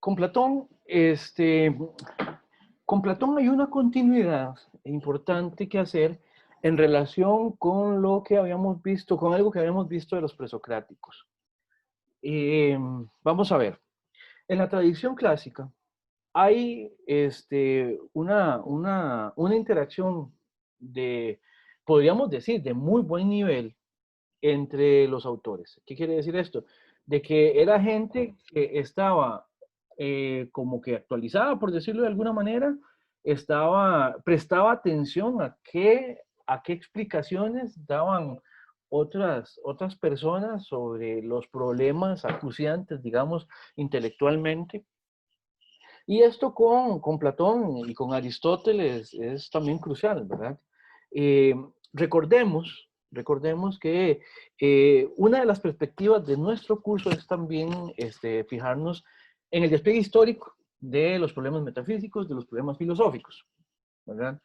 Con Platón, con Platón hay una continuidad importante que hacer en relación con lo que habíamos visto, con algo que habíamos visto de los presocráticos. Vamos a ver, en la tradición clásica hay una interacción de, podríamos decir, de muy buen nivel entre los autores. ¿Qué quiere decir esto? De que era gente que estaba como que actualizada, por decirlo de alguna manera, prestaba atención a qué explicaciones daban otras personas sobre los problemas acuciantes, digamos, intelectualmente. Y esto con Platón y con Aristóteles es también crucial, ¿verdad? Eh, recordemos que una de las perspectivas de nuestro curso es también fijarnos en el despliegue histórico de los problemas metafísicos, de los problemas filosóficos, ¿verdad?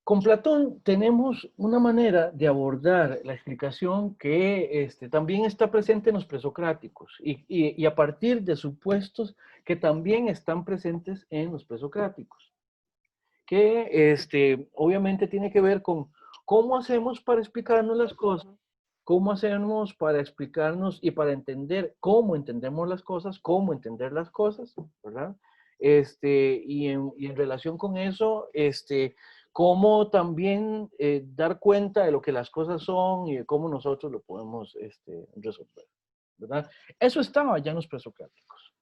Con Platón tenemos una manera de abordar la explicación que también está presente en los presocráticos y a partir de supuestos que también están presentes en los presocráticos, que obviamente tiene que ver con cómo hacemos para explicarnos las cosas, cómo hacemos para explicarnos y para entender cómo entendemos las cosas, cómo entender las cosas, ¿verdad? Y en relación con eso, cómo también dar cuenta de lo que las cosas son y de cómo nosotros lo podemos resolver, ¿verdad? Eso estaba ya en los presocráticos.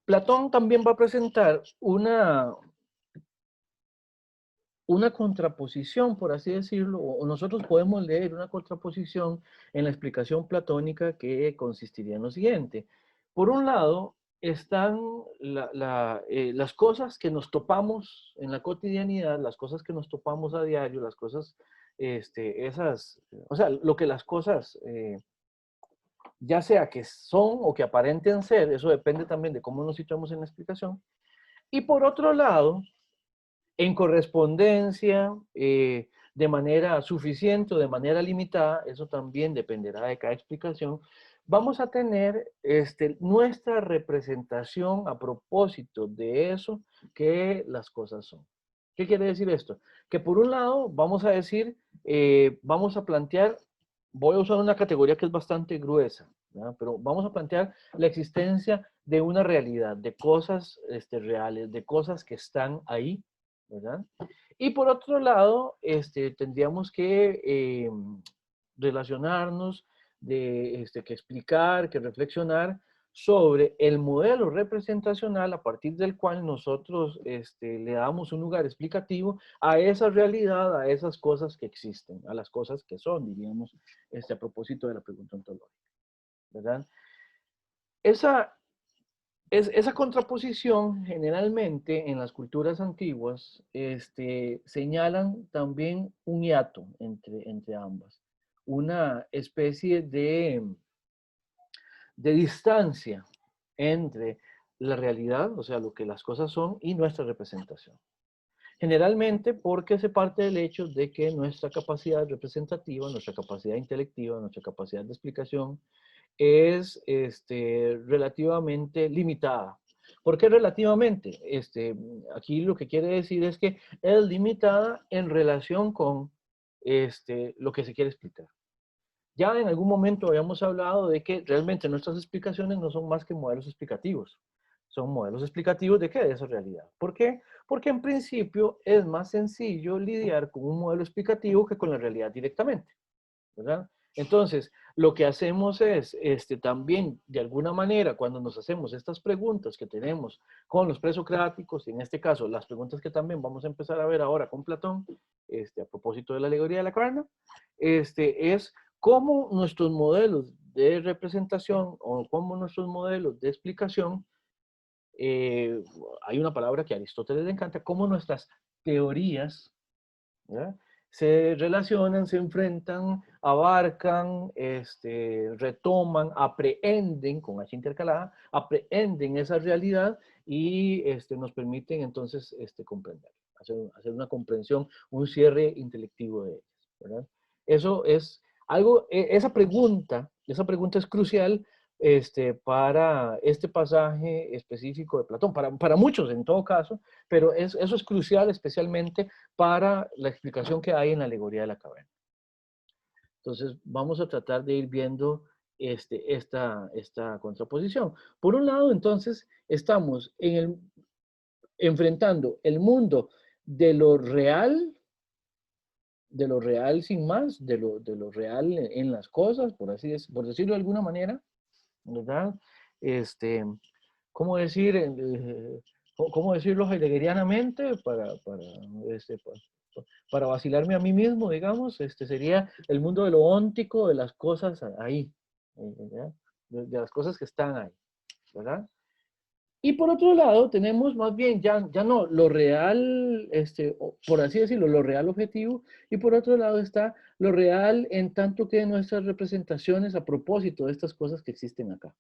Platón también va a presentar una contraposición, por así decirlo, o nosotros podemos leer una contraposición en la explicación platónica que consistiría en lo siguiente. Por un lado, están las cosas que nos topamos en la cotidianidad, las cosas que nos topamos a diario, las cosas, o sea, lo que las cosas, ya sea que son o que aparenten ser, eso depende también de cómo nos situamos en la explicación. Y por otro lado, en correspondencia, de manera suficiente o de manera limitada, eso también dependerá de cada explicación, vamos a tener nuestra representación a propósito de eso que las cosas son. ¿Qué quiere decir esto? Que por un lado vamos a decir, vamos a plantear, voy a usar una categoría que es bastante gruesa, ¿verdad? Pero vamos a plantear la existencia de una realidad, de cosas reales, de cosas que están ahí, ¿verdad? Y por otro lado, tendríamos que relacionarnos, que explicar, que reflexionar sobre el modelo representacional a partir del cual nosotros le damos un lugar explicativo a esa realidad, a esas cosas que existen, a las cosas que son, diríamos, a propósito de la pregunta ontológica, ¿verdad? Esa contraposición generalmente en las culturas antiguas señalan también un hiato entre ambas, una especie de distancia entre la realidad, o sea, lo que las cosas son, y nuestra representación. Generalmente porque se parte del hecho de que nuestra capacidad representativa, nuestra capacidad intelectiva, nuestra capacidad de explicación es relativamente limitada. ¿Por qué relativamente? Aquí lo que quiere decir es que es limitada en relación con lo que se quiere explicar. Ya en algún momento habíamos hablado de que realmente nuestras explicaciones no son más que modelos explicativos. Son modelos explicativos de qué? De esa realidad. ¿Por qué? Porque en principio es más sencillo lidiar con un modelo explicativo que con la realidad directamente, ¿verdad? Entonces, lo que hacemos es, también, de alguna manera, cuando nos hacemos estas preguntas que tenemos con los presocráticos, y en este caso, las preguntas que también vamos a empezar a ver ahora con Platón, a propósito de la alegoría de la caverna, es cómo nuestros modelos de representación o cómo nuestros modelos de explicación, hay una palabra que a Aristóteles le encanta, cómo nuestras teorías, ¿verdad?, se relacionan, se enfrentan, abarcan, retoman, aprehenden, con H intercalada, aprehenden esa realidad y nos permiten entonces comprender, hacer una comprensión, un cierre intelectivo de ellas, ¿verdad? Eso es algo, esa pregunta es crucial para este pasaje específico de Platón, para muchos en todo caso, pero eso es crucial especialmente para la explicación que hay en la alegoría de la caverna. Entonces, vamos a tratar de ir viendo esta contraposición. Por un lado, entonces, estamos enfrentando el mundo de lo real sin más, de lo real en las cosas, por decirlo de alguna manera, ¿verdad? Este, ¿Cómo decir, cómo decirlo heideggerianamente para vacilarme a mí mismo, digamos? Sería el mundo de lo óntico, de las cosas ahí, ¿verdad? De las cosas que están ahí, ¿verdad? Y por otro lado, tenemos más bien ya no lo real, por así decirlo, lo real objetivo, y por otro lado está lo real en tanto que nuestras representaciones a propósito de estas cosas que existen acá,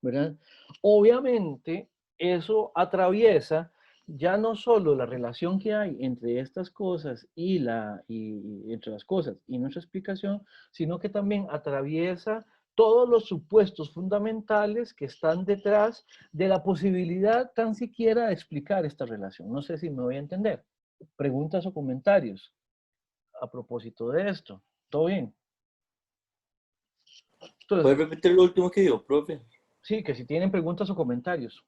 ¿verdad? Obviamente, eso atraviesa ya no solo la relación que hay entre estas cosas y entre las cosas y nuestra explicación, sino que también atraviesa todos los supuestos fundamentales que están detrás de la posibilidad tan siquiera de explicar esta relación. No sé si me voy a entender. Preguntas o comentarios a propósito de esto. ¿Todo bien? ¿Puede Entonces, repetir lo último que dijo, profe? sí, que si tienen preguntas o comentarios.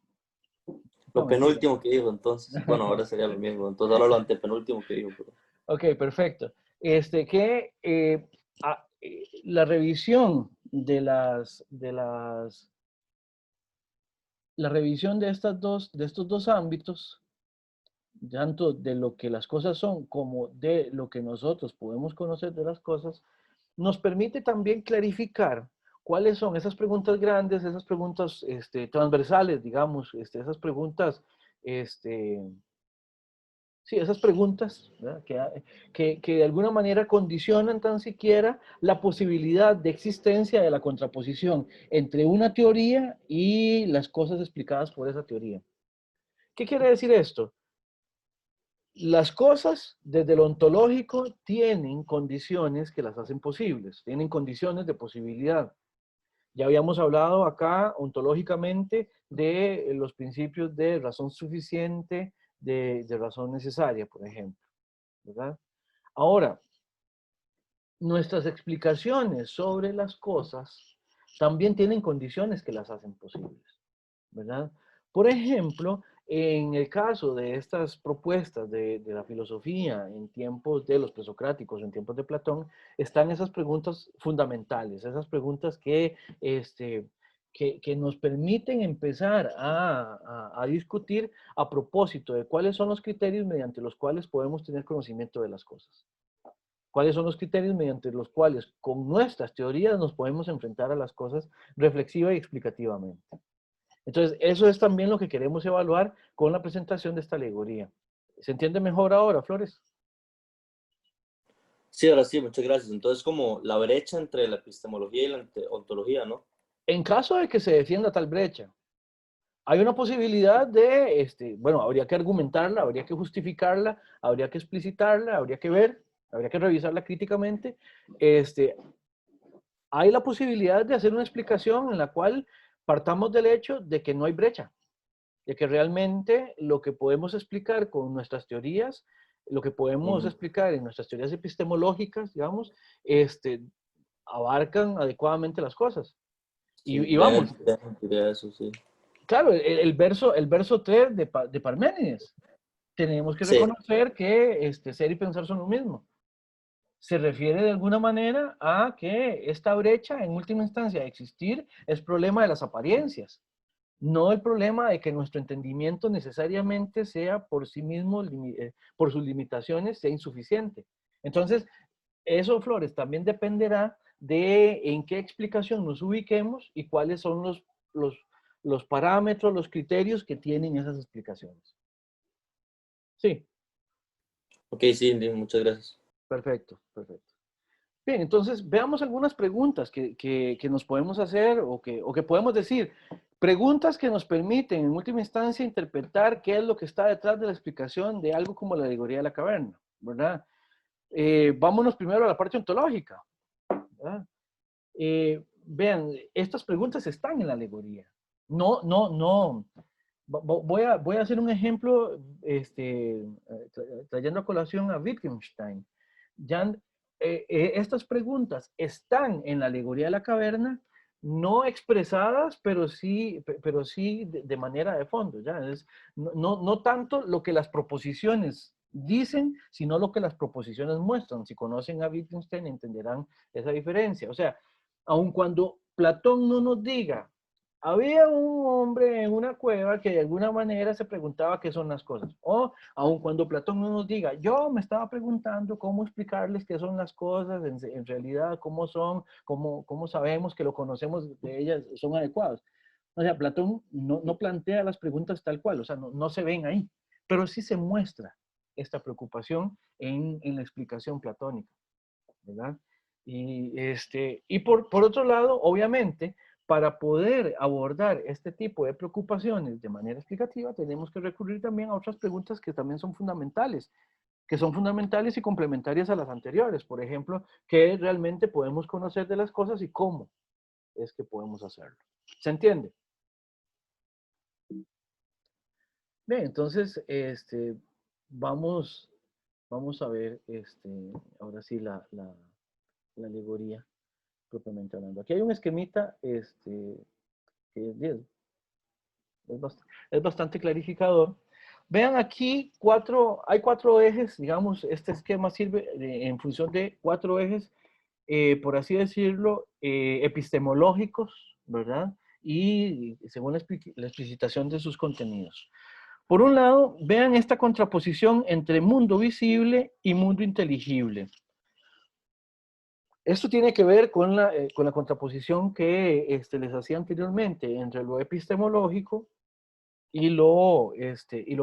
No, Lo mentira. penúltimo que dijo, entonces. Bueno, ahora sería lo mismo. Entonces ahora lo antepenúltimo que dijo. Pero... Ok, perfecto. La revisión la revisión de estos dos ámbitos, tanto de lo que las cosas son como de lo que nosotros podemos conocer de las cosas, nos permite también clarificar cuáles son esas preguntas grandes, esas preguntas transversales, digamos, esas preguntas este, sí, esas preguntas, ¿verdad? Que de alguna manera condicionan tan siquiera la posibilidad de existencia de la contraposición entre una teoría y las cosas explicadas por esa teoría. ¿Qué quiere decir esto? Las cosas, desde lo ontológico, tienen condiciones que las hacen posibles, tienen condiciones de posibilidad. Ya habíamos hablado acá ontológicamente de los principios de razón suficiente, de razón necesaria, por ejemplo, ¿verdad? Ahora, nuestras explicaciones sobre las cosas también tienen condiciones que las hacen posibles, ¿verdad? Por ejemplo, en el caso de estas propuestas de la filosofía en tiempos de los presocráticos, en tiempos de Platón, están esas preguntas fundamentales, esas preguntas que nos permiten empezar a discutir a propósito de cuáles son los criterios mediante los cuales podemos tener conocimiento de las cosas. ¿Cuáles son los criterios mediante los cuales con nuestras teorías nos podemos enfrentar a las cosas reflexiva y explicativamente? Entonces, eso es también lo que queremos evaluar con la presentación de esta alegoría. ¿Se entiende mejor ahora, Flores? Sí, ahora sí, muchas gracias. Entonces, como la brecha entre la epistemología y la ontología, ¿no? En caso de que se defienda tal brecha, hay una posibilidad bueno, habría que argumentarla, habría que justificarla, habría que explicitarla, habría que ver, habría que revisarla críticamente. Hay la posibilidad de hacer una explicación en la cual partamos del hecho de que no hay brecha, de que realmente lo que podemos explicar con nuestras teorías, lo que podemos explicar en nuestras teorías epistemológicas, digamos, abarcan adecuadamente las cosas. Sí, Y vamos, de eso, sí. claro, el verso 3 de Parménides, tenemos que Sí, reconocer que ser y pensar son lo mismo. Se refiere de alguna manera a que esta brecha, en última instancia, de existir, es problema de las apariencias, no el problema de que nuestro entendimiento necesariamente sea por sí mismo, por sus limitaciones, sea insuficiente. Entonces, eso, Flores, también dependerá de en qué explicación nos ubiquemos y cuáles son los, los parámetros, los criterios que tienen esas explicaciones. Sí, ok, sí, muchas gracias. perfecto, perfecto. Bien, entonces veamos algunas preguntas que nos podemos hacer o que podemos decir. Preguntas que nos permiten, en última instancia, interpretar qué es lo que está detrás de la explicación de algo como la alegoría de la caverna, ¿verdad? Vámonos primero a la parte ontológica, ¿verdad? vean, estas preguntas están en la alegoría. No, no, no. Voy a hacer un ejemplo, trayendo a colación a Wittgenstein. Ya, estas preguntas están en la alegoría de la caverna, no expresadas, pero sí de manera de fondo. ¿Ya? No tanto lo que las proposiciones dicen, sino lo que las proposiciones muestran. Si conocen a Wittgenstein, entenderán esa diferencia. O sea, aun cuando Platón no nos diga, había un hombre en una cueva que de alguna manera se preguntaba qué son las cosas. O aun cuando Platón no nos diga, yo me estaba preguntando cómo explicarles qué son las cosas, en realidad cómo son, cómo sabemos que lo conocemos de ellas son adecuados. O sea, Platón no plantea las preguntas tal cual, o sea, no se ven ahí, pero sí se muestra esta preocupación en la explicación platónica, ¿verdad? Y por otro lado, obviamente, para poder abordar este tipo de preocupaciones de manera explicativa, tenemos que recurrir también a otras preguntas que también son fundamentales, y complementarias a las anteriores. Por ejemplo, ¿qué realmente podemos conocer de las cosas y cómo es que podemos hacerlo? ¿Se entiende? Bien, entonces, vamos a ver, ahora sí, la alegoría propiamente hablando. Aquí hay un esquemita, que es bastante clarificador. Vean aquí hay cuatro ejes, digamos, este esquema sirve en función de cuatro ejes, por así decirlo, epistemológicos, ¿verdad? Y según la explicitación de sus contenidos. Por un lado, vean esta contraposición entre mundo visible y mundo inteligible. Esto tiene que ver con la contraposición que les hacía anteriormente entre lo epistemológico y lo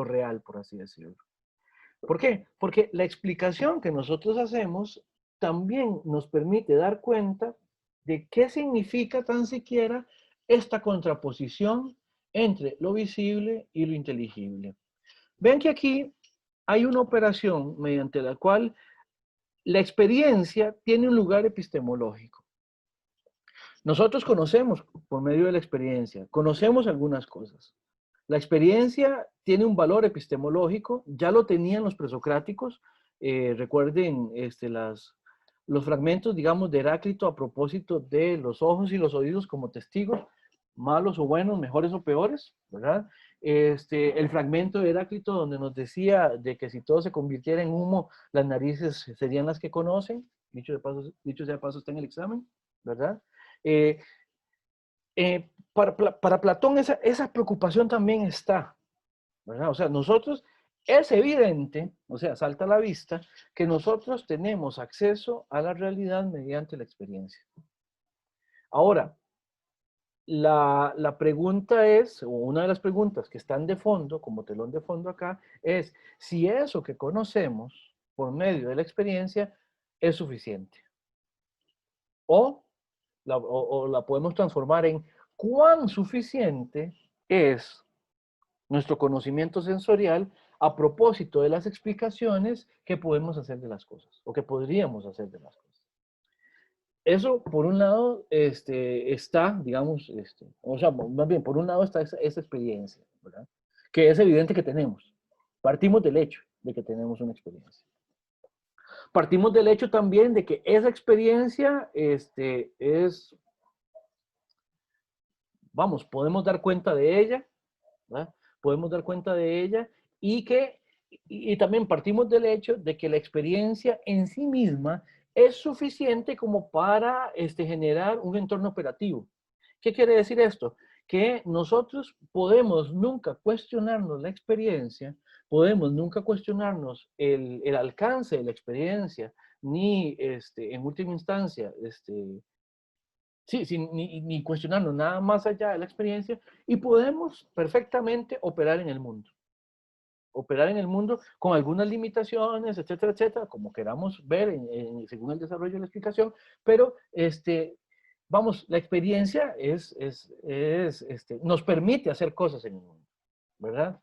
real, por así decirlo. ¿Por qué? Porque la explicación que nosotros hacemos también nos permite dar cuenta de qué significa tan siquiera esta contraposición entre lo visible y lo inteligible. Ven que aquí hay una operación mediante la cual la experiencia tiene un lugar epistemológico. Nosotros conocemos por medio de la experiencia, conocemos algunas cosas. La experiencia tiene un valor epistemológico, ya lo tenían los presocráticos. Recuerden los fragmentos, digamos, de Heráclito a propósito de los ojos y los oídos como testigos, malos o buenos, mejores o peores, ¿verdad? El fragmento de Heráclito donde nos decía de que si todo se convirtiera en humo, las narices serían las que conocen, dicho sea de paso está en el examen, ¿verdad? Eh, para Platón esa preocupación también está, ¿verdad? O sea, nosotros, es evidente, o sea, salta a la vista, que nosotros tenemos acceso a la realidad mediante la experiencia. Ahora, la pregunta es, o una de las preguntas que están de fondo, como telón de fondo acá, es si eso que conocemos por medio de la experiencia es suficiente. O la podemos transformar en cuán suficiente es nuestro conocimiento sensorial a propósito de las explicaciones que podemos hacer de las cosas, o que podríamos hacer de las cosas. Eso, por un lado, está, digamos, o sea, más bien, por un lado está esa experiencia, ¿verdad? Que es evidente que tenemos. Partimos del hecho de que tenemos una experiencia. Partimos del hecho también de que esa experiencia vamos, podemos dar cuenta de ella, ¿verdad? Podemos dar cuenta de ella y también partimos del hecho de que la experiencia en sí misma es suficiente como para generar un entorno operativo. ¿Qué quiere decir esto? Que nosotros podemos nunca cuestionarnos la experiencia, podemos nunca cuestionarnos el alcance de la experiencia, ni en última instancia, sí, sin ni cuestionarnos nada más allá de la experiencia, y podemos perfectamente operar en el mundo. Operar en el mundo con algunas limitaciones, etcétera, etcétera, como queramos ver según el desarrollo de la explicación, pero vamos, la experiencia nos permite hacer cosas en el mundo, ¿verdad?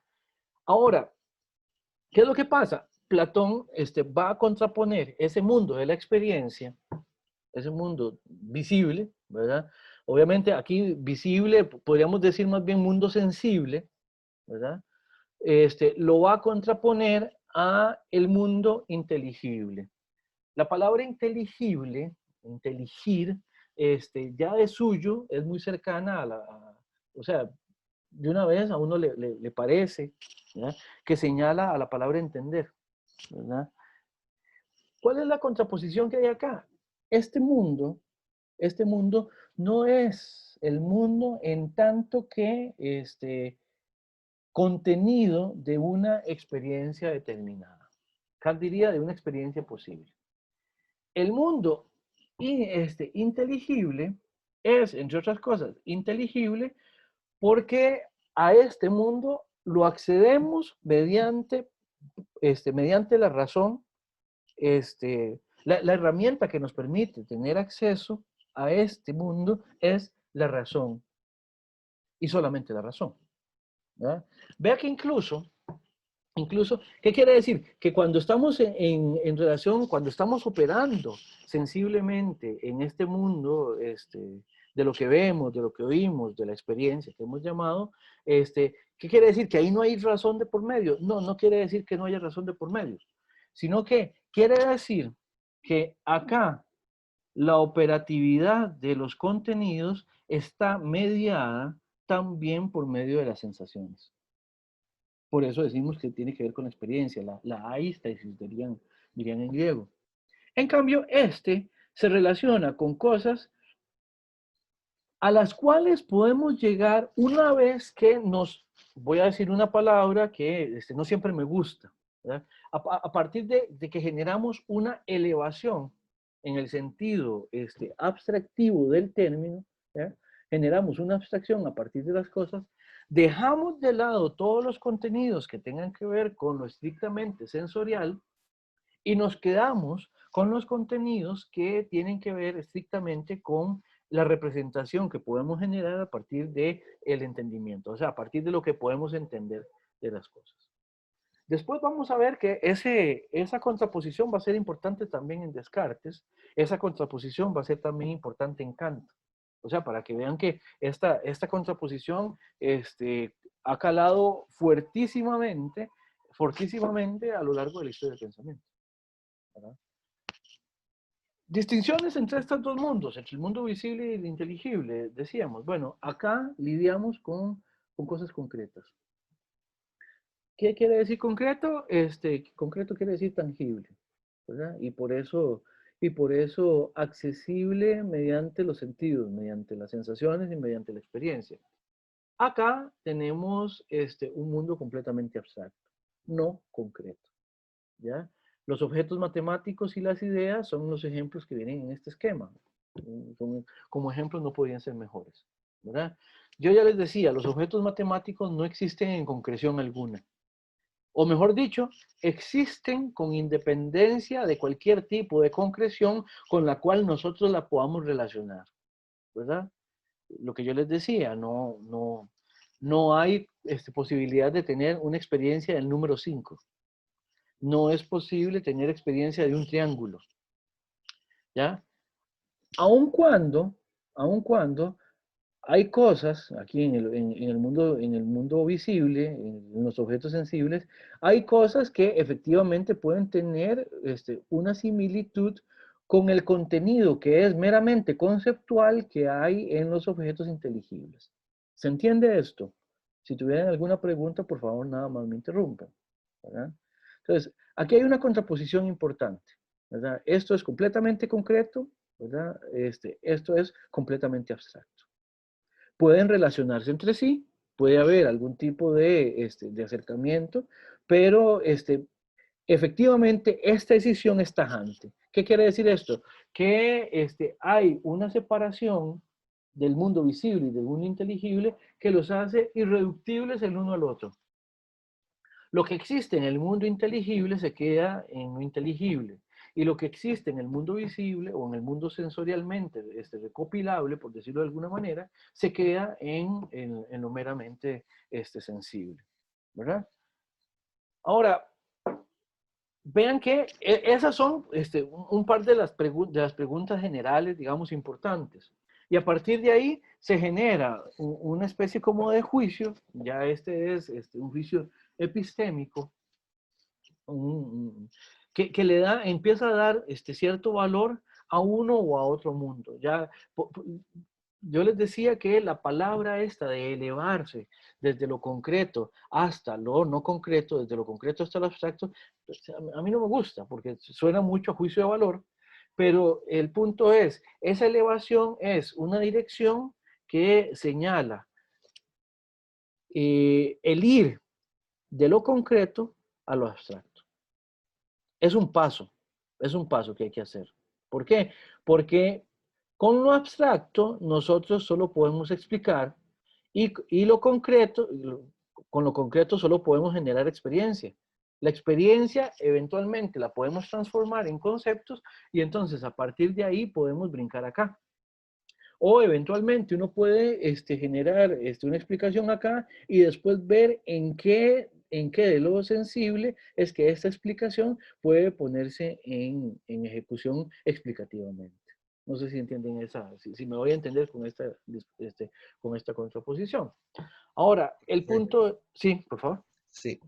Ahora, ¿qué es lo que pasa? Platón va a contraponer ese mundo de la experiencia ese mundo visible, ¿verdad? Obviamente aquí visible, podríamos decir más bien mundo sensible, ¿verdad? Lo va a contraponer a el mundo inteligible. La palabra inteligible, inteligir, ya de suyo es muy cercana a o sea, de una vez a uno le parece, ¿verdad? Que señala a la palabra entender, ¿verdad? ¿Cuál es la contraposición que hay acá? Este mundo, este mundo no es el mundo en tanto que contenido de una experiencia determinada. Kant diría de una experiencia posible. El mundo inteligible es, entre otras cosas, inteligible porque a este mundo lo accedemos mediante la razón, la herramienta que nos permite tener acceso a este mundo es la razón y solamente la razón, ¿verdad? Vea que incluso, ¿qué quiere decir? Que cuando estamos en relación, cuando estamos operando sensiblemente en este mundo, de lo que vemos, de lo que oímos, de la experiencia que hemos llamado, ¿qué quiere decir? Que ahí no hay razón de por medio. No, no quiere decir que no haya razón de por medio, sino que quiere decir que acá la operatividad de los contenidos está mediada también por medio de las sensaciones. Por eso decimos que tiene que ver con la experiencia, la aistesis, dirían en griego. En cambio, se relaciona con cosas a las cuales podemos llegar una vez que voy a decir una palabra que no siempre me gusta, ¿verdad? A partir de que generamos una elevación en el sentido abstractivo del término, ¿verdad? Generamos una abstracción a partir de las cosas, dejamos de lado todos los contenidos que tengan que ver con lo estrictamente sensorial y nos quedamos con los contenidos que tienen que ver estrictamente con la representación que podemos generar a partir del entendimiento, o sea, a partir de lo que podemos entender de las cosas. Después vamos a ver que esa contraposición va a ser importante también en Descartes, esa contraposición va a ser también importante en Kant. O sea, para que vean que esta contraposición ha calado fuertísimamente a lo largo de la historia del pensamiento, ¿verdad? Distinciones entre estos dos mundos, entre el mundo visible y el inteligible, decíamos. Bueno, acá lidiamos con cosas concretas. ¿Qué quiere decir concreto? Concreto quiere decir tangible, ¿verdad? Y por eso accesible mediante los sentidos, mediante las sensaciones y mediante la experiencia. Acá tenemos un mundo completamente abstracto, no concreto, ¿ya? Los objetos matemáticos y las ideas son los ejemplos que vienen en este esquema. Como ejemplos no podrían ser mejores, ¿verdad? Yo ya les decía, los objetos matemáticos no existen en concreción alguna. O mejor dicho, existen con independencia de cualquier tipo de concreción con la cual nosotros la podamos relacionar, ¿verdad? Lo que yo les decía, no hay posibilidad de tener una experiencia del número 5. No es posible tener experiencia de un triángulo, ¿ya? Aun cuando hay cosas aquí en el mundo visible, en los objetos sensibles, hay cosas que efectivamente pueden tener una similitud con el contenido que es meramente conceptual que hay en los objetos inteligibles. ¿Se entiende esto? Si tuvieran alguna pregunta, por favor, nada más me interrumpan, ¿verdad? Entonces, aquí hay una contraposición importante, ¿verdad? Esto es completamente concreto, ¿verdad? Esto es completamente abstracto. Pueden relacionarse entre sí, puede haber algún tipo de acercamiento, pero efectivamente esta decisión es tajante. ¿Qué quiere decir esto? Que hay una separación del mundo visible y del mundo inteligible que los hace irreductibles el uno al otro. Lo que existe en el mundo inteligible se queda en lo inteligible. Y lo que existe en el mundo visible o en el mundo sensorialmente recopilable, por decirlo de alguna manera, se queda en lo meramente sensible, ¿verdad? Ahora, vean que esas son un par de de las preguntas generales, digamos, importantes. Y a partir de ahí se genera una especie como de juicio, ya este es un juicio epistémico, que le da, empieza a dar cierto valor a uno o a otro mundo. Ya, yo les decía que la palabra esta de elevarse desde lo concreto hasta lo no concreto, desde lo concreto hasta lo abstracto, pues, a mí no me gusta porque suena mucho a juicio de valor, pero el punto es, esa elevación es una dirección que señala el ir de lo concreto a lo abstracto. Es un paso que hay que hacer. ¿Por qué? Porque con lo abstracto nosotros solo podemos explicar y lo concreto, con lo concreto solo podemos generar experiencia. La experiencia eventualmente la podemos transformar en conceptos y entonces a partir de ahí podemos brincar acá. O eventualmente uno puede generar una explicación acá y después ver en qué de lo sensible es que esta explicación puede ponerse en ejecución explicativamente. No sé si entienden si me voy a entender con esta contraposición. Ahora, el punto, sí, por favor. Sí,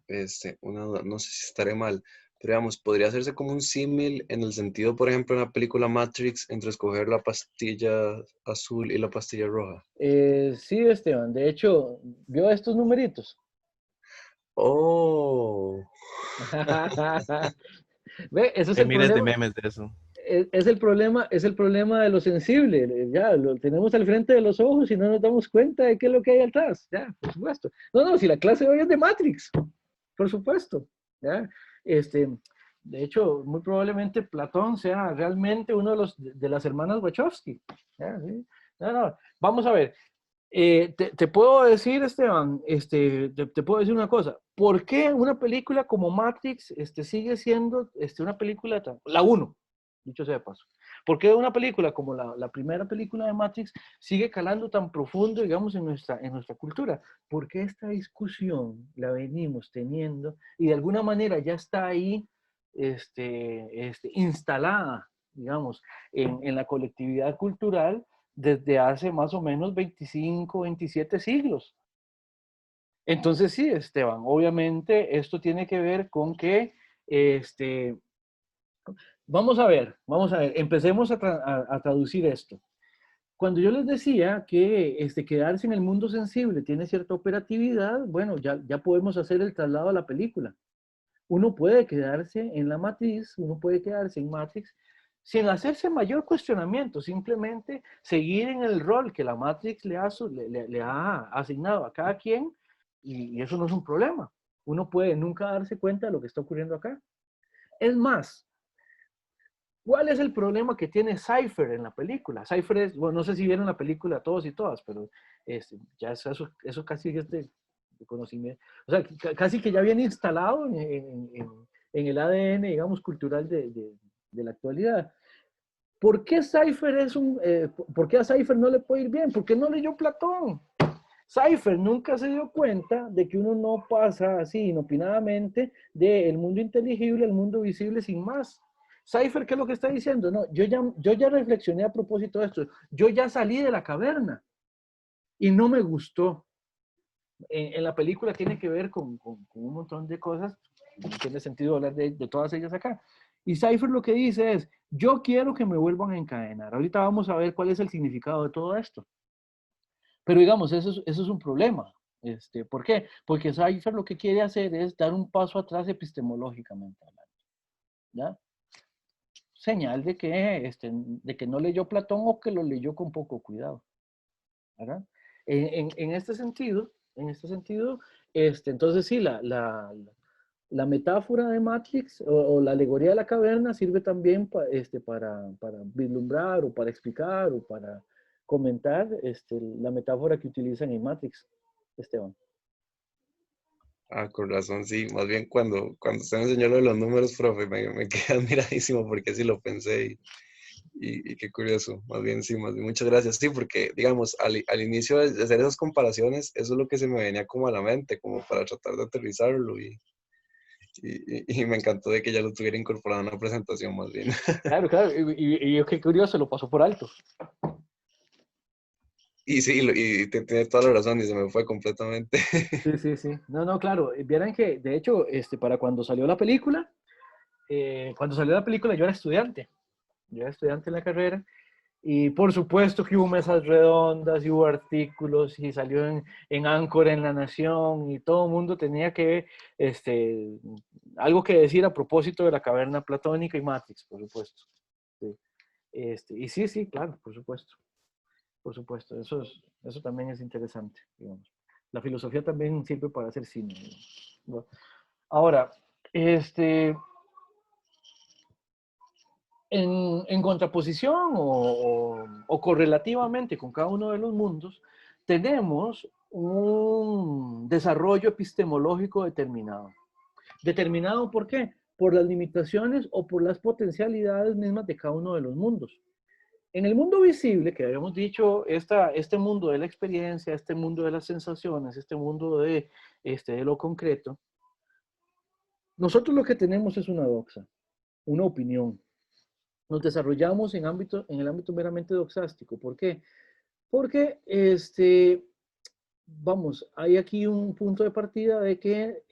una duda, no sé si estaré mal, pero digamos, podría hacerse como un símil en el sentido, por ejemplo, en la película Matrix, entre escoger la pastilla azul y la pastilla roja. Sí, Esteban, de hecho, vio estos numeritos. Oh, Ve, ese es Hay el miles de problema. memes de eso. Es el problema de lo sensible. Ya lo tenemos al frente de los ojos y no nos damos cuenta de qué es lo que hay atrás. Ya, por supuesto. No, si la clase de hoy es de Matrix, por supuesto. Ya, de hecho, muy probablemente Platón sea realmente uno de de las hermanas Wachowski. Ya, ¿sí? No, vamos a ver. Te puedo decir, Esteban, te puedo decir una cosa. ¿Por qué una película como Matrix sigue siendo una película, la uno, dicho sea de paso? ¿Por qué una película como la primera película de Matrix sigue calando tan profundo, digamos, en nuestra cultura? Porque esta discusión la venimos teniendo y de alguna manera ya está ahí instalada, digamos, en la colectividad cultural desde hace más o menos 25, 27 siglos. Entonces sí, Esteban, obviamente esto tiene que ver con que, vamos a ver, empecemos a traducir esto. Cuando yo les decía que quedarse en el mundo sensible tiene cierta operatividad, bueno, ya podemos hacer el traslado a la película. Uno puede quedarse en la matriz, uno puede quedarse en Matrix sin hacerse mayor cuestionamiento, simplemente seguir en el rol que la Matrix le ha asignado a cada quien y eso no es un problema. Uno puede nunca darse cuenta de lo que está ocurriendo acá. Es más, ¿cuál es el problema que tiene Cypher en la película? Cypher es, bueno, no sé si vieron la película todos y todas, pero ya eso casi es de conocimiento. O sea, casi que ya viene instalado en el ADN, digamos, cultural de la actualidad. ¿Por qué Cypher por qué a Cypher no le puede ir bien? ¿Por qué no leyó Platón? Cypher nunca se dio cuenta de que uno no pasa así inopinadamente del mundo inteligible al mundo visible sin más. Cypher, ¿qué es lo que está diciendo? No, yo ya reflexioné a propósito de esto. Yo ya salí de la caverna y no me gustó. En la película tiene que ver con un montón de cosas. No tiene sentido hablar de todas ellas acá. Y Cypher lo que dice es, yo quiero que me vuelvan a encadenar. Ahorita vamos a ver cuál es el significado de todo esto. Pero digamos, eso es un problema. ¿Por qué? Porque Cypher lo que quiere hacer es dar un paso atrás epistemológicamente hablando. ¿Ya? Señal de que no leyó Platón o que lo leyó con poco cuidado. ¿Verdad? En este sentido, entonces sí, la metáfora de Matrix o la alegoría de la caverna sirve también para vislumbrar o para explicar o para comentar la metáfora que utilizan en Matrix, Esteban. ah, con razón, sí. Más bien cuando usted me enseñó lo de los números, profe, me quedé admiradísimo porque sí lo pensé y qué curioso. Más bien, sí, más bien, muchas gracias. Sí, porque, digamos, al inicio de hacer esas comparaciones, eso es lo que se me venía como a la mente, como para tratar de aterrizarlo Y me encantó de que ya lo tuviera incorporado en la presentación más bien. Claro, claro, y qué curioso, lo pasó por alto. Y sí, tiene toda la razón y se me fue completamente. Sí, sí, sí. No, no, claro. Vieran que, de hecho, para cuando salió la película yo era estudiante. Yo era estudiante en la carrera. Y por supuesto que hubo mesas redondas y hubo artículos y salió en Áncora, en La Nación, y todo el mundo tenía que, algo que decir a propósito de la caverna platónica y Matrix, por supuesto. Sí. Y sí, sí, claro, por supuesto. Por supuesto, eso también es interesante, digamos. La filosofía también sirve para hacer cine, digamos, ¿no? Ahora, en contraposición o correlativamente con cada uno de los mundos, tenemos un desarrollo epistemológico determinado. ¿Determinado por qué? Por las limitaciones o por las potencialidades mismas de cada uno de los mundos. En el mundo visible, que habíamos dicho, este mundo de la experiencia, este mundo de las sensaciones, este mundo de lo concreto, nosotros lo que tenemos es una doxa, una opinión. Nos desarrollamos en el ámbito meramente doxástico. ¿Por qué? Porque, vamos, hay aquí un punto de partida de que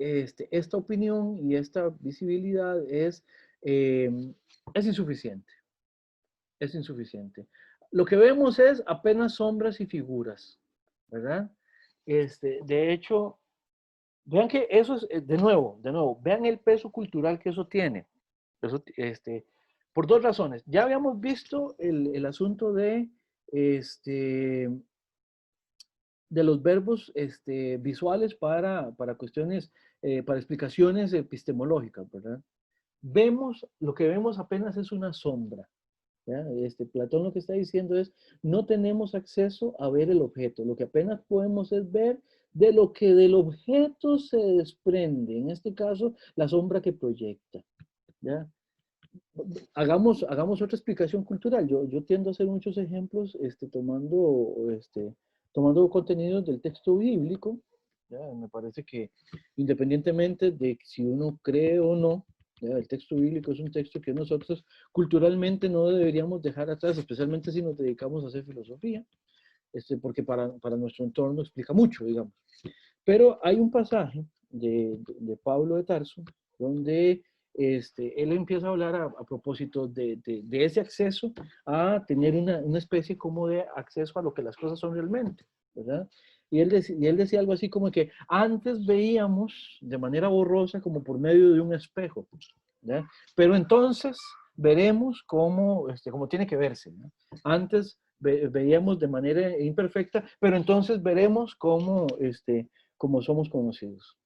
esta opinión y esta visibilidad es insuficiente. Es insuficiente. Lo que vemos es apenas sombras y figuras, ¿verdad? De hecho, vean que eso es, de nuevo, vean el peso cultural que eso tiene. Eso, por dos razones. Ya habíamos visto el asunto este, de los verbos visuales para cuestiones, para explicaciones epistemológicas, ¿verdad? Lo que vemos apenas es una sombra. ¿Ya? Platón lo que está diciendo es, no tenemos acceso a ver el objeto, lo que apenas podemos es ver de lo que del objeto se desprende, en este caso, la sombra que proyecta. ¿Ya? Hagamos otra explicación cultural. Yo tiendo a hacer muchos ejemplos tomando contenidos del texto bíblico. ¿Ya? Me parece que independientemente de si uno cree o no, ¿ya? El texto bíblico es un texto que nosotros culturalmente no deberíamos dejar atrás, especialmente si nos dedicamos a hacer filosofía, porque para nuestro entorno explica mucho, digamos. Pero hay un pasaje de Pablo de Tarso donde él empieza a hablar a propósito de ese acceso a tener una especie como de acceso a lo que las cosas son realmente, ¿verdad? Y él decía algo así como que antes veíamos de manera borrosa como por medio de un espejo, ¿ya? Pero entonces veremos cómo tiene que verse, ¿no? Antes veíamos de manera imperfecta, pero entonces veremos cómo somos conocidos.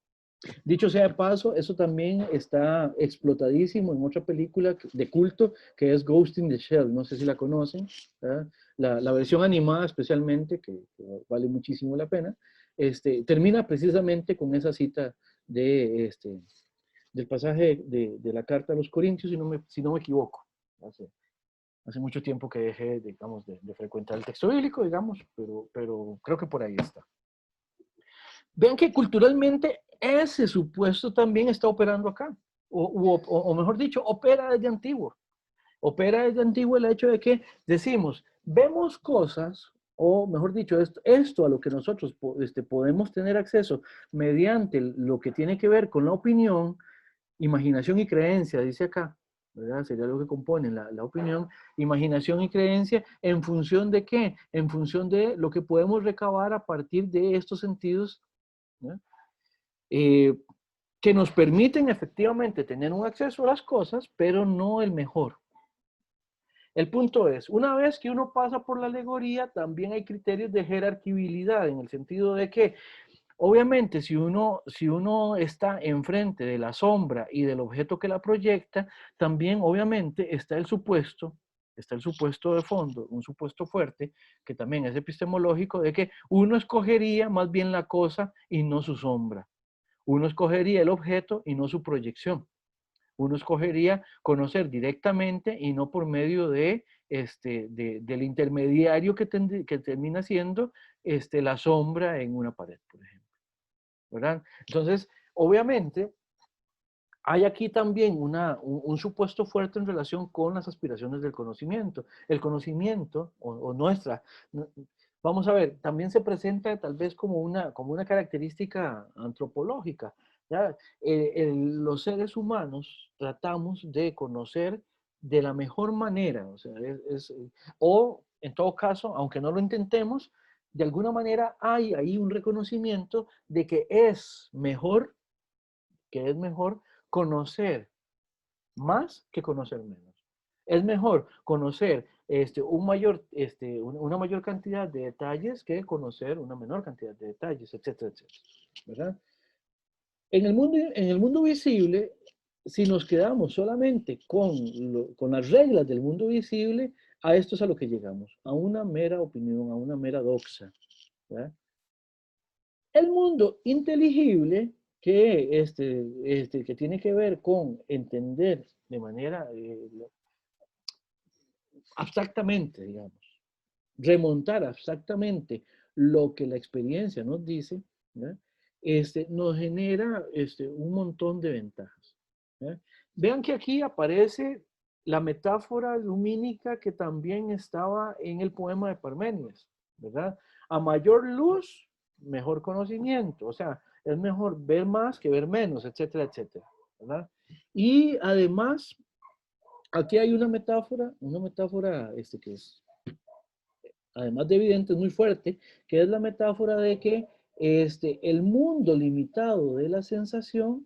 Dicho sea de paso, eso también está explotadísimo en otra película de culto que es Ghost in the Shell. No sé si la conocen, ¿verdad? La versión animada especialmente, que vale muchísimo la pena, termina precisamente con esa cita del pasaje de la carta a los Corintios, si no me equivoco. Hace mucho tiempo que dejé, digamos, de frecuentar el texto bíblico, digamos, pero creo que por ahí está. Vean que culturalmente ese supuesto también está operando acá, o mejor dicho, opera desde antiguo. Opera desde antiguo el hecho de que decimos, vemos cosas, o mejor dicho, esto a lo que nosotros podemos tener acceso mediante lo que tiene que ver con la opinión, imaginación y creencia, dice acá, ¿verdad? Sería lo que compone la opinión, imaginación y creencia, ¿en función de qué? En función de lo que podemos recabar a partir de estos sentidos, ¿no? Que nos permiten efectivamente tener un acceso a las cosas, pero no el mejor. El punto es, una vez que uno pasa por la alegoría, también hay criterios de jerarquibilidad, en el sentido de que, obviamente, si uno está enfrente de la sombra y del objeto que la proyecta, también, obviamente, está el supuesto de fondo, un supuesto fuerte, que también es epistemológico, de que uno escogería más bien la cosa y no su sombra. Uno escogería el objeto y no su proyección. Uno escogería conocer directamente y no por medio del intermediario que termina siendo la sombra en una pared, por ejemplo. ¿Verdad? Entonces, obviamente, Hay aquí también un supuesto fuerte en relación con las aspiraciones del conocimiento. El conocimiento, o nuestra, vamos a ver, también se presenta tal vez como una característica antropológica. ¿Ya? Los seres humanos tratamos de conocer de la mejor manera, o sea, o en todo caso, aunque no lo intentemos, de alguna manera hay ahí un reconocimiento de que es mejor conocer más que conocer menos. Es mejor conocer una mayor cantidad de detalles que conocer una menor cantidad de detalles, etcétera, etcétera. ¿Verdad? En el mundo visible, si nos quedamos solamente con las reglas del mundo visible, a esto es a lo que llegamos, a una mera opinión, a una mera doxa. ¿Verdad? El mundo inteligible, que tiene que ver con entender de manera abstractamente, digamos, remontar abstractamente lo que la experiencia nos dice, ¿ya? Nos genera un montón de ventajas. ¿Ya? Vean que aquí aparece la metáfora lumínica que también estaba en el poema de Parménides, ¿verdad? A mayor luz, mejor conocimiento, o sea, es mejor ver más que ver menos, etcétera, etcétera, ¿verdad? Y además, aquí hay una metáfora que es, además de evidente, es muy fuerte, que es la metáfora de que el mundo limitado de la sensación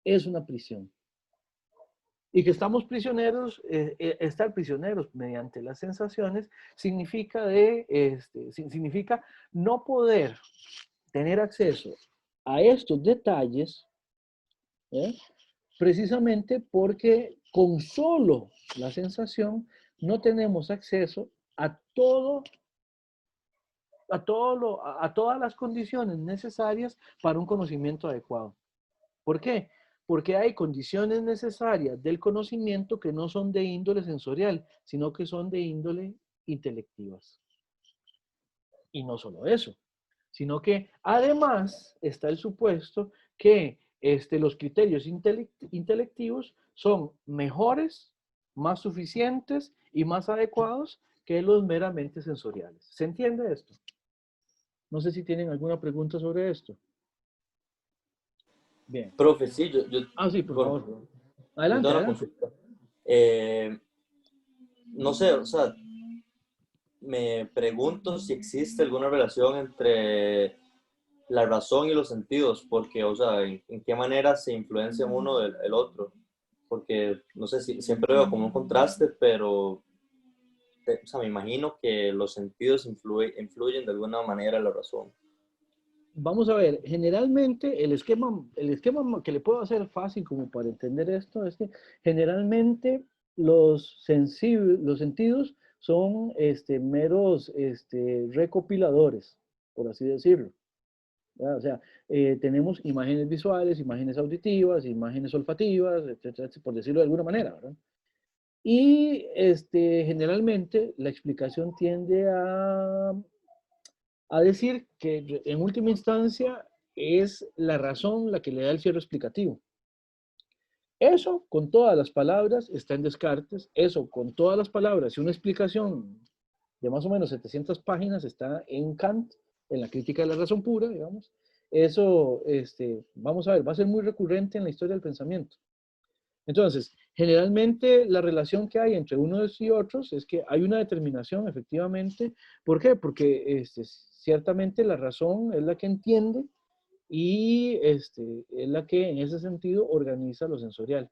es una prisión. Y que estamos prisioneros, estar prisioneros mediante las sensaciones significa, significa no poder tener acceso a estos detalles, ¿eh? Precisamente porque con solo la sensación no tenemos acceso a a todas las condiciones necesarias para un conocimiento adecuado. ¿Por qué? Porque hay condiciones necesarias del conocimiento que no son de índole sensorial, sino que son de índole intelectivas. Y no solo eso, sino que además está el supuesto que los criterios intelectivos son mejores, más suficientes y más adecuados que los meramente sensoriales. ¿Se entiende esto? No sé si tienen alguna pregunta sobre esto. Bien. Profe, sí, Ah, sí, por bueno, favor. yo Adelante, tengo una adelante. consulta. No sé, o sea, me pregunto si existe alguna relación entre la razón y los sentidos, porque, o sea, en qué manera se influencian uno del otro. Porque, no sé, si siempre veo como un contraste, pero, o sea, me imagino que los sentidos influyen de alguna manera en la razón. Vamos a ver, generalmente el esquema que le puedo hacer fácil como para entender esto es que generalmente los sentidos son meros recopiladores, por así decirlo. ¿Verdad? O sea, tenemos imágenes visuales, imágenes auditivas, imágenes olfativas, etcétera, por decirlo de alguna manera, ¿verdad? Y generalmente la explicación tiende a decir que en última instancia es la razón la que le da el cierre explicativo. Eso con todas las palabras está en Descartes, eso con todas las palabras y una explicación de más o menos 700 páginas está en Kant, en la crítica de la razón pura, digamos. Eso, vamos a ver, va a ser muy recurrente en la historia del pensamiento. Entonces, generalmente la relación que hay entre unos y otros es que hay una determinación, efectivamente. ¿Por qué? Porque ciertamente la razón es la que entiende y es la que en ese sentido organiza lo sensorial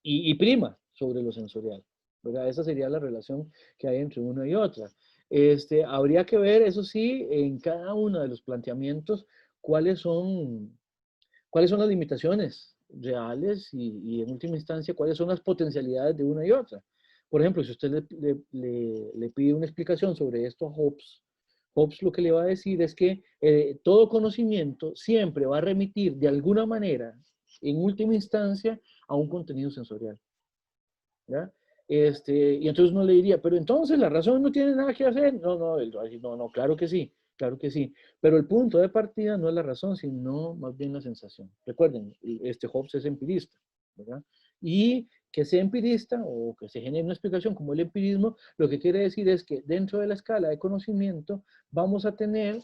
y prima sobre lo sensorial. ¿Verdad? Esa sería la relación que hay entre una y otra. Habría que ver, eso sí, en cada uno de los planteamientos cuáles son las limitaciones reales y en última instancia cuáles son las potencialidades de una y otra. Por ejemplo, si usted le pide una explicación sobre esto a Hobbes, Hobbes lo que le va a decir es que todo conocimiento siempre va a remitir de alguna manera, en última instancia, a un contenido sensorial. ¿Ya? Y entonces uno le diría, pero entonces la razón no tiene nada que hacer. No, no, él va a decir, no, no, claro que sí. Claro que sí, pero el punto de partida no es la razón, sino más bien la sensación. Recuerden, Hobbes es empirista, ¿verdad? Y que sea empirista o que se genere una explicación como el empirismo, lo que quiere decir es que dentro de la escala de conocimiento vamos a tener,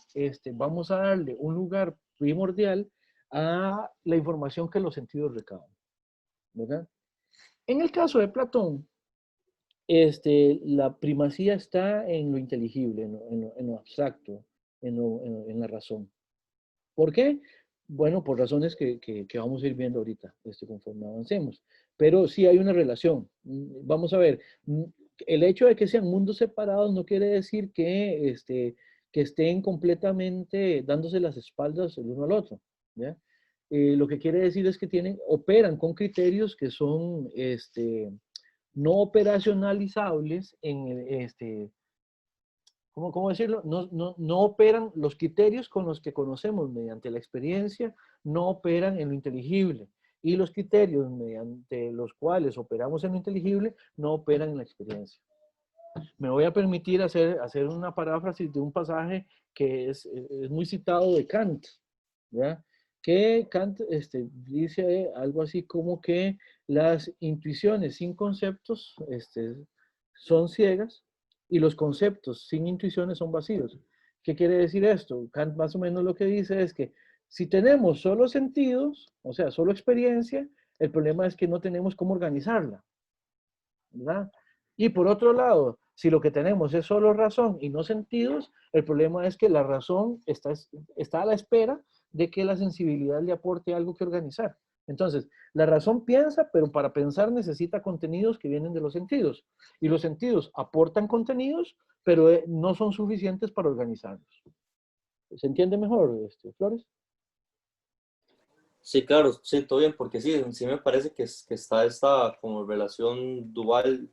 vamos a darle un lugar primordial a la información que los sentidos recaban, ¿verdad? En el caso de Platón, la primacía está en lo inteligible, en lo abstracto, en la razón. ¿Por qué? Bueno, por razones que vamos a ir viendo ahorita, conforme avancemos. Pero sí hay una relación. Vamos a ver, el hecho de que sean mundos separados no quiere decir que estén completamente dándose las espaldas el uno al otro, ¿ya? Lo que quiere decir es que operan con criterios que son no operacionalizables ¿cómo decirlo? No operan los criterios con los que conocemos mediante la experiencia, no operan en lo inteligible. Y los criterios mediante los cuales operamos en lo inteligible no operan en la experiencia. Me voy a permitir hacer una paráfrasis de un pasaje que es muy citado de Kant, ¿ya? Que Kant dice algo así como que las intuiciones sin conceptos son ciegas y los conceptos sin intuiciones son vacíos. ¿Qué quiere decir esto? Kant más o menos lo que dice es que si tenemos solo sentidos, o sea, solo experiencia, el problema es que no tenemos cómo organizarla, ¿verdad? Y por otro lado, si lo que tenemos es solo razón y no sentidos, el problema es que la razón está a la espera de que la sensibilidad le aporte algo que organizar. Entonces, la razón piensa, pero para pensar necesita contenidos que vienen de los sentidos. Y los sentidos aportan contenidos, pero no son suficientes para organizarlos. ¿Se entiende mejor, Flores? Sí, claro, sí, todo bien, porque sí, sí me parece que está esta como relación dual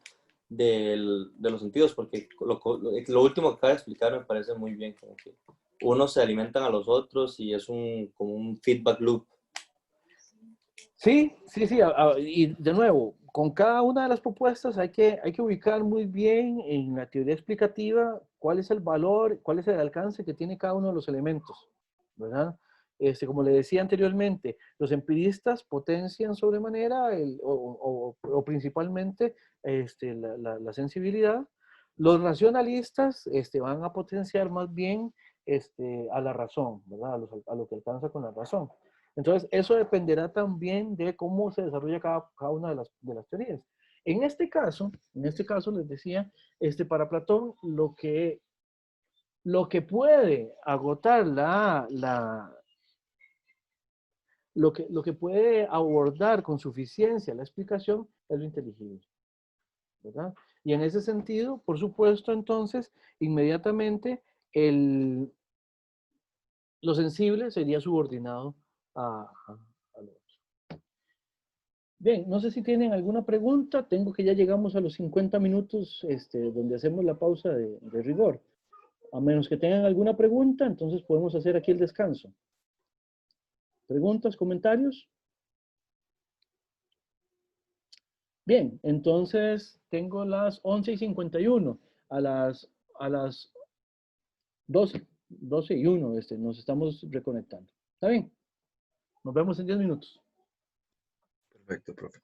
de los sentidos, porque lo último que acaba de explicar me parece muy bien, como que unos se alimentan a los otros y es como un feedback loop. Sí, sí, sí. Y de nuevo, con cada una de las propuestas hay que ubicar muy bien en la teoría explicativa cuál es el valor, cuál es el alcance que tiene cada uno de los elementos, ¿verdad? Como le decía anteriormente, los empiristas potencian sobremanera o principalmente la sensibilidad. Los racionalistas van a potenciar más bien a la razón, ¿verdad? A lo que alcanza con la razón. Entonces, eso dependerá también de cómo se desarrolla cada una de las teorías. En este caso les decía, para Platón, lo que puede agotar lo que puede abordar con suficiencia la explicación es lo inteligible, ¿verdad? Y en ese sentido, por supuesto, entonces, inmediatamente lo sensible sería subordinado a lo otro. Bien, no sé si tienen alguna pregunta. Tengo que ya llegamos a los 50 minutos donde hacemos la pausa de rigor. A menos que tengan alguna pregunta, entonces podemos hacer aquí el descanso. ¿Preguntas, comentarios? Bien, entonces tengo las 11:51. A las 12:01 nos estamos reconectando. ¿Está bien? Nos vemos en 10 minutos. Perfecto, profe.